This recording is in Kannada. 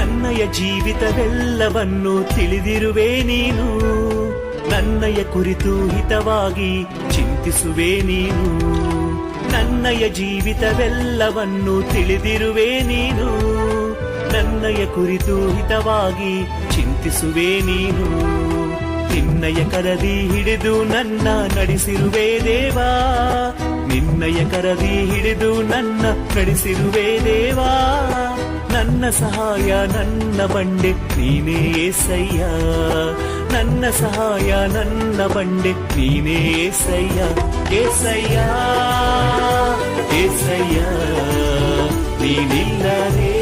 ನನ್ನಯ ಜೀವಿತವೆಲ್ಲವನ್ನು ತಿಳಿದಿರುವೆ ನೀನು, ನನ್ನಯ ಕುರಿತು ಹಿತವಾಗಿ ಚಿಂತಿಸುವೆ ನೀನು. ನನ್ನಯ ಜೀವಿತವೆಲ್ಲವನ್ನು ತಿಳಿದಿರುವೆ ನೀನು, ನನ್ನಯ ಕುರಿತು ಹಿತವಾಗಿ ಚಿಂತಿಸುವೆ ನೀನು. ನಿನ್ನಯ ಕರದಿ ಹಿಡಿದು ನನ್ನ ನಡೆಸಿರುವೆ ದೇವಾ, ನಿನ್ನಯ ಕರದಿ ಹಿಡಿದು ನನ್ನ ನಡೆಸಿರುವೆ ದೇವಾ. ನನ್ನ ಸಹಾಯ ನನ್ನ ಬಂಡೆ ನೀನೇ ಏಸಯ್ಯ, ನನ್ನ ಸಹಾಯ ನನ್ನ ಬಂಡೆ ನೀನೇ ಏಸಯ್ಯ. ಏಸಯ್ಯ ಏಸಯ್ಯ ನೀನಿಲ್ಲದೆ